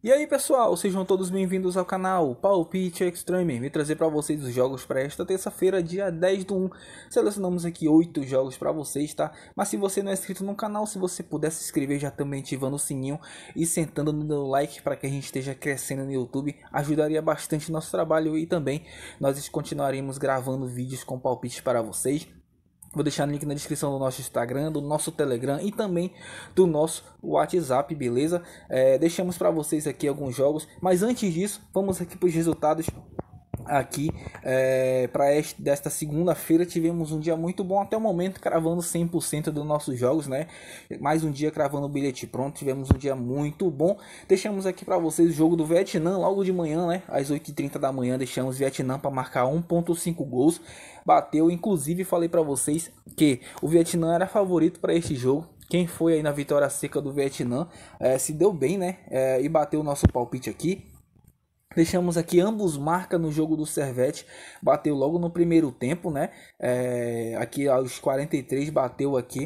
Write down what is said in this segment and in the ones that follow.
E aí pessoal, sejam todos bem-vindos ao canal Palpite Extreme. Vim trazer para vocês os jogos para esta terça-feira, dia 10/1. Selecionamos aqui 8 jogos para vocês, tá? Mas se você não é inscrito no canal, se você puder se inscrever já também ativando o sininho e sentando no like para que a gente esteja crescendo no YouTube, ajudaria bastante nosso trabalho e também nós continuaremos gravando vídeos com palpites para vocês. Vou deixar o link na descrição do nosso Instagram, do nosso Telegram e também do nosso WhatsApp, beleza? Deixamos para vocês aqui alguns jogos, mas antes disso, vamos aqui para os resultados. Aqui para desta segunda-feira tivemos um dia muito bom até o momento, cravando 100% dos nossos jogos, né? Mais um dia cravando o bilhete pronto, tivemos um dia muito bom. Deixamos aqui para vocês o jogo do Vietnã logo de manhã, né? Às 8h30 da manhã deixamos o Vietnã para marcar 1,5 gols. Bateu, inclusive falei para vocês que o Vietnã era favorito para este jogo. Quem foi aí na vitória seca do Vietnã se deu bem, né? E bateu o nosso palpite aqui. Deixamos aqui ambos marca no jogo do Servette, bateu logo no primeiro tempo, né? Aqui aos 43 bateu aqui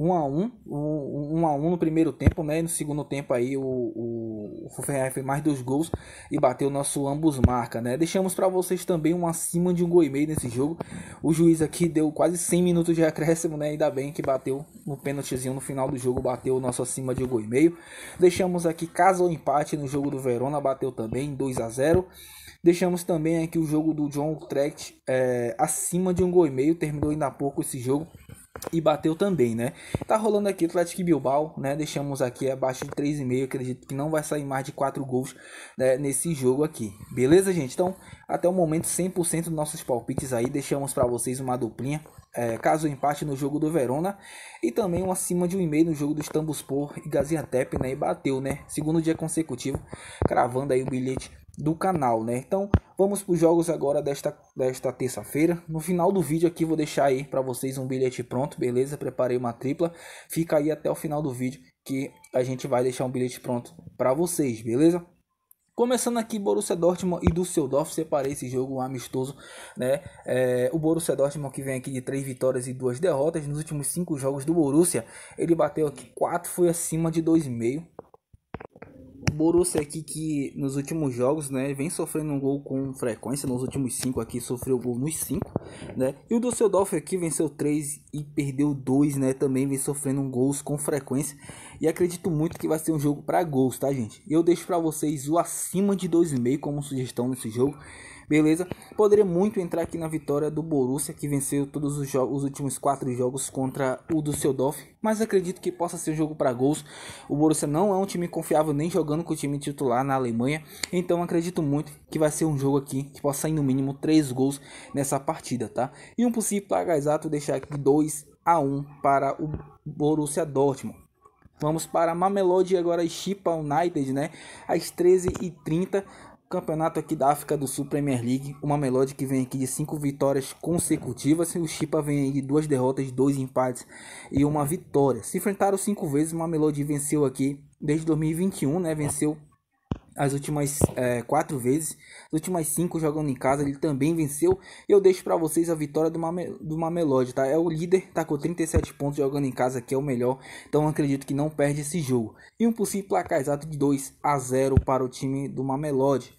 1 a 1 no primeiro tempo, né? No segundo tempo aí o Ferrari fez mais 2 gols e bateu nosso ambos marca, né? Deixamos para vocês também um acima de 1,5 gol nesse jogo. O juiz aqui deu quase 100 minutos de acréscimo, né? Ainda bem que bateu no pênaltizinho no final do jogo, bateu o nosso acima de 1,5 gol. Deixamos aqui caso ou empate no jogo do Verona, bateu também 2 a 0. Deixamos também aqui o jogo do John Utrecht acima de 1,5 gol, terminou ainda há pouco esse jogo e bateu também, né? Tá rolando aqui Atlético Bilbao, né? Deixamos aqui abaixo de 3,5. Acredito que não vai sair mais de 4 gols, né, nesse jogo aqui. Beleza, gente? Então, até o momento 100% dos nossos palpites aí. Deixamos para vocês uma duplinha. Caso empate no jogo do Verona e também um acima de 1,5 no jogo do Istanbulspor e Gaziantep, né? E bateu, né? Segundo dia consecutivo, cravando aí o bilhete do canal, né? Então vamos para os jogos agora desta terça-feira. No final do vídeo aqui vou deixar aí para vocês um bilhete pronto, beleza? Preparei uma tripla, fica aí até o final do vídeo que a gente vai deixar um bilhete pronto para vocês, beleza? Começando aqui Borussia Dortmund e Düsseldorf, separei esse jogo amistoso, né? O Borussia Dortmund que vem aqui de 3 vitórias e 2 derrotas nos últimos 5 jogos do Borussia, ele bateu aqui 4, foi acima de 2,5. O Borussia aqui que nos últimos jogos, né, vem sofrendo um gol com frequência. Nos últimos 5 aqui sofreu gol nos 5, né? E o Düsseldorf aqui venceu 3 e perdeu 2, né? Também vem sofrendo gols com frequência. E acredito muito que vai ser um jogo para gols, tá, gente? Eu deixo para vocês o acima de 2,5 como sugestão nesse jogo. Beleza? Poderia muito entrar aqui na vitória do Borussia, que venceu todos os últimos 4 jogos contra o Düsseldorf, mas acredito que possa ser um jogo para gols. O Borussia não é um time confiável nem jogando com o time titular na Alemanha, então acredito muito que vai ser um jogo aqui que possa sair no mínimo 3 gols nessa partida, tá? E um possível placar exato deixar aqui 2 a 1 para o Borussia Dortmund. Vamos para Mamelodi agora e Chippa United, né? Às 13h30. Campeonato aqui da África do Sul, Premier League. O Mamelodi que vem aqui de 5 vitórias consecutivas. E o Chippa vem aí de 2 derrotas, 2 empates e 1 vitória. Se enfrentaram 5 vezes. O Mamelodi venceu aqui desde 2021, né? Venceu as últimas 4 vezes, as últimas 5 jogando em casa, ele também venceu. Eu deixo para vocês a vitória do Mamelodi, tá? É o líder, tá com 37 pontos jogando em casa, que é o melhor. Então acredito que não perde esse jogo. E um possível placar exato de 2 a 0 para o time do Mamelodi.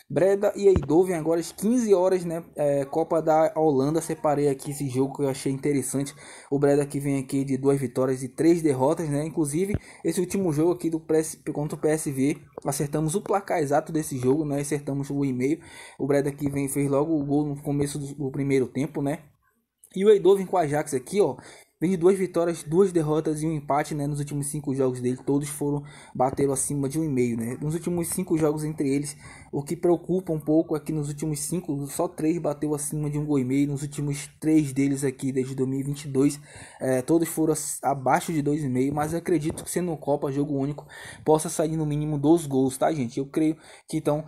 Breda e Eindhoven agora às 15 horas, né? Copa da Holanda. Separei aqui esse jogo que eu achei interessante. O Breda que vem aqui de 2 vitórias e 3 derrotas, né? Inclusive, esse último jogo aqui contra o PSV, acertamos o placar exato desse jogo, né? Acertamos o e-mail. O Breda que fez logo o gol no começo do primeiro tempo, né? E o Eindhoven com o Ajax aqui, ó, vem de 2 vitórias, 2 derrotas e um empate, né? Nos últimos 5 jogos dele, todos bateram acima de 1,5, né? Nos últimos 5 jogos entre eles, o que preocupa um pouco é que nos últimos 5, só 3 bateu acima de 1,5 gol. Nos últimos 3 deles aqui, desde 2022, todos foram abaixo de 2,5. Mas eu acredito que sendo Copa, jogo único, possa sair no mínimo 2 gols, tá, gente? Eu creio que então,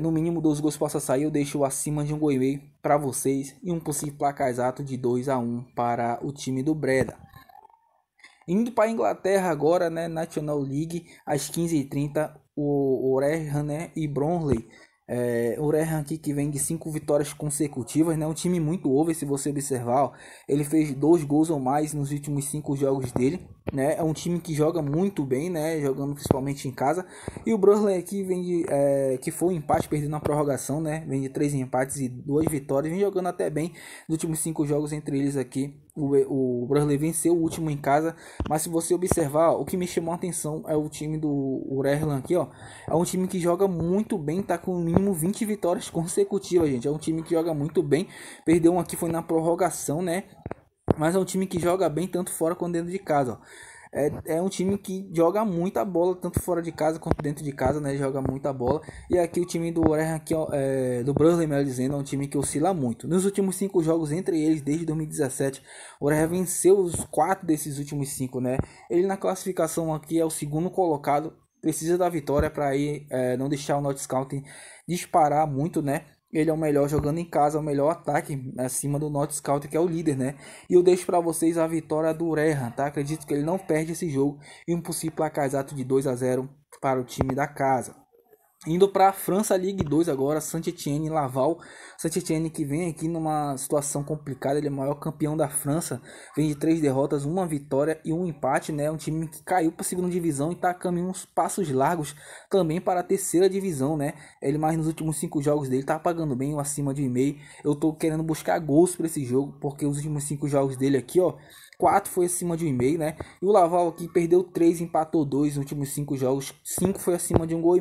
no mínimo 2 gols possa sair. Eu deixo acima de 1,5 gol para vocês e um possível placar exato de 2 a 1 para o time do Breda. Indo para a Inglaterra agora, né, National League, às 15h30, o Orehan, né, e Bromley O Rehan aqui que vem de 5 vitórias consecutivas, né? Um time muito over, se você observar, ó. Ele fez 2 gols ou mais nos últimos 5 jogos dele, né? É um time que joga muito bem, né? Jogando principalmente em casa. E o Burnley aqui vem de, que foi um empate, perdendo na prorrogação, né? Vem de 3 empates e 2 vitórias, vem jogando até bem nos últimos 5 jogos entre eles aqui. O Burnley venceu o último em casa, mas se você observar, o que me chamou a atenção é o time do Rehlan aqui, ó. É um time que joga muito bem, tá com no mínimo 20 vitórias consecutivas, gente. É um time que joga muito bem. Perdeu um aqui, foi na prorrogação, né? Mas é um time que joga bem tanto fora quanto dentro de casa, ó. É um time que joga muita bola, tanto fora de casa quanto dentro de casa, né? Joga muita bola. E aqui o time do Orehan, aqui, do Burnley, melhor dizendo, é um time que oscila muito. Nos últimos 5 jogos entre eles, desde 2017, o Orehan venceu os 4 desses últimos 5, né? Ele na classificação aqui é o segundo colocado. Precisa da vitória para ir não deixar o Notts County disparar muito, né? Ele é o melhor jogando em casa, é o melhor ataque acima do Notts County, que é o líder, né? E eu deixo para vocês a vitória do Rehan, tá? Acredito que ele não perde esse jogo e um possível placar exato de 2-0 para o time da casa. Indo para a França Ligue 2 agora, Saint-Étienne e Laval. Saint-Étienne que vem aqui numa situação complicada, ele é o maior campeão da França, vem de 3 derrotas, 1 vitória e 1 empate, né? Um time que caiu para a segunda divisão e está a caminho uns passos largos também para a terceira divisão, né? Ele mais nos últimos 5 jogos dele tá pagando bem, acima de 1,5. Eu tô querendo buscar gols para esse jogo, porque os últimos 5 jogos dele aqui, ó, 4 foi acima de 1,5, né? E o Laval aqui perdeu 3, empatou 2 nos últimos 5 jogos. 5 foi acima de 1,5 gol.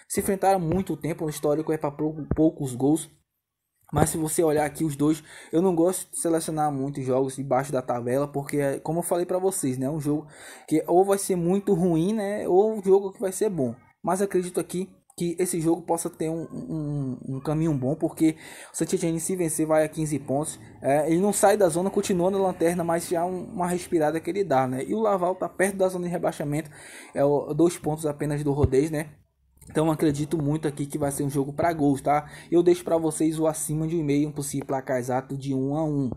Se enfrentaram muito tempo, no histórico é para poucos gols. Mas se você olhar aqui os dois, eu não gosto de selecionar muitos jogos debaixo da tabela, porque como eu falei para vocês, né, é um jogo que ou vai ser muito ruim, né, ou um jogo que vai ser bom. Mas acredito aqui que esse jogo possa ter um caminho bom, porque o Saint-Étienne, se vencer, vai a 15 pontos. Ele não sai da zona, continua na lanterna, mas já uma respirada que ele dá, né? E o Laval tá perto da zona de rebaixamento, 2 pontos apenas do Rodez, né? Então acredito muito aqui que vai ser um jogo para gols, tá? Eu deixo para vocês o acima de 1,5, um possível placar exato de 1-1.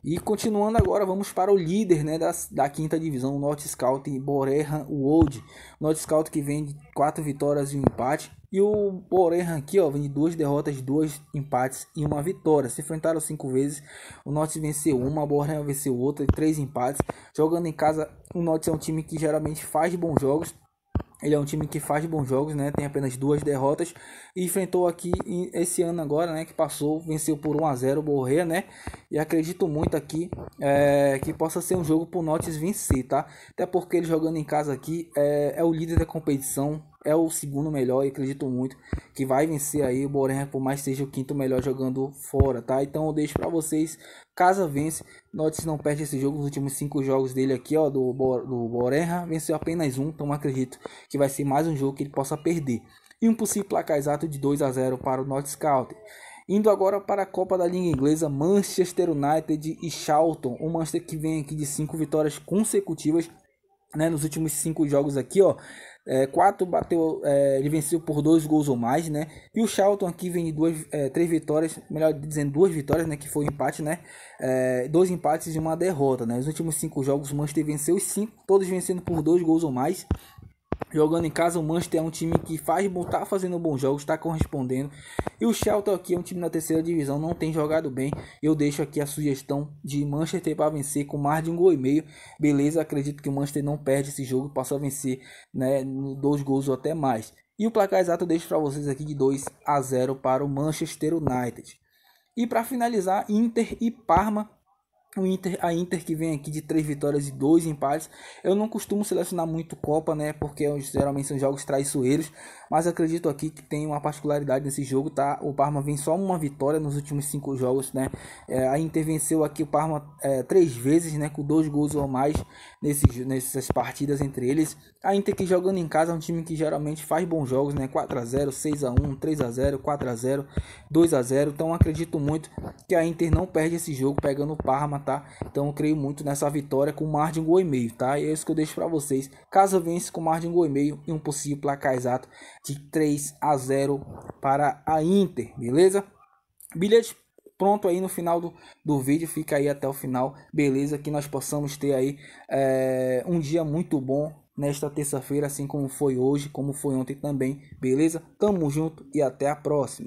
E continuando agora, vamos para o líder, né, da quinta divisão, o Notts County Boreham Wood. O Notts County que vem de 4 vitórias e 1 empate. E o Boreham aqui, ó, vem de 2 derrotas, 2 empates e 1 vitória. Se enfrentaram 5 vezes, o Notts venceu uma, o Boreham venceu outra, 3 empates. Jogando em casa, o Notts é um time que geralmente faz bons jogos. Ele é um time que faz bons jogos, né? Tem apenas 2 derrotas. E enfrentou aqui esse ano agora, né? Que passou, venceu por 1-0 o Borrea, né? E acredito muito aqui que possa ser um jogo pro Notts vencer, tá? Até porque ele jogando em casa aqui é o líder da competição. É o segundo melhor e acredito muito que vai vencer aí o Boreham, por mais que seja o quinto melhor jogando fora, tá? Então eu deixo para vocês, caso vence, Notts não perde esse jogo. Nos últimos 5 jogos dele aqui, ó, do Boreham, venceu apenas 1, então acredito que vai ser mais um jogo que ele possa perder. E um possível placar exato de 2-0 para o Notts County. Indo agora para a Copa da Liga Inglesa, Manchester United e Charlton. O Manchester que vem aqui de 5 vitórias consecutivas, né, nos últimos 5 jogos aqui, ó. 4 bateu, ele venceu por 2 gols ou mais, né? E o Charlton aqui vem de 3 vitórias, melhor dizendo 2 vitórias, né? Que foi um empate, né? 2 empates e uma derrota, né? Nos últimos 5 jogos o Manchester venceu os 5, todos vencendo por 2 gols ou mais. Jogando em casa, o Manchester é um time que tá fazendo bons jogos, está correspondendo. E o Charlton aqui é um time na terceira divisão, não tem jogado bem. Eu deixo aqui a sugestão de Manchester para vencer com mais de 1,5 gol. Beleza, acredito que o Manchester não perde esse jogo, possa vencer, né, 2 gols ou até mais. E o placar exato eu deixo para vocês aqui de 2-0 para o Manchester United. E para finalizar, Inter e Parma. A Inter que vem aqui de 3 vitórias e 2 empates. Eu não costumo selecionar muito Copa, né? Porque geralmente são jogos traiçoeiros. Mas acredito aqui que tem uma particularidade nesse jogo, tá? O Parma vem só uma vitória nos últimos 5 jogos, né? A Inter venceu aqui o Parma 3 vezes, né? Com 2 gols ou mais nessas partidas entre eles. A Inter que jogando em casa é um time que geralmente faz bons jogos, né? 4-0, 6-1, 3-0, 4-0, 2-0. Então acredito muito que a Inter não perde esse jogo pegando o Parma, tá? Então eu creio muito nessa vitória com margem 1,5, tá? E é isso que eu deixo para vocês. Caso vence com margem 1,5 e um possível placar exato de 3-0 para a Inter, beleza? Bilhete pronto aí no final do vídeo, fica aí até o final, beleza? Que nós possamos ter aí um dia muito bom nesta terça-feira, assim como foi hoje, como foi ontem também, beleza? Tamo junto e até a próxima.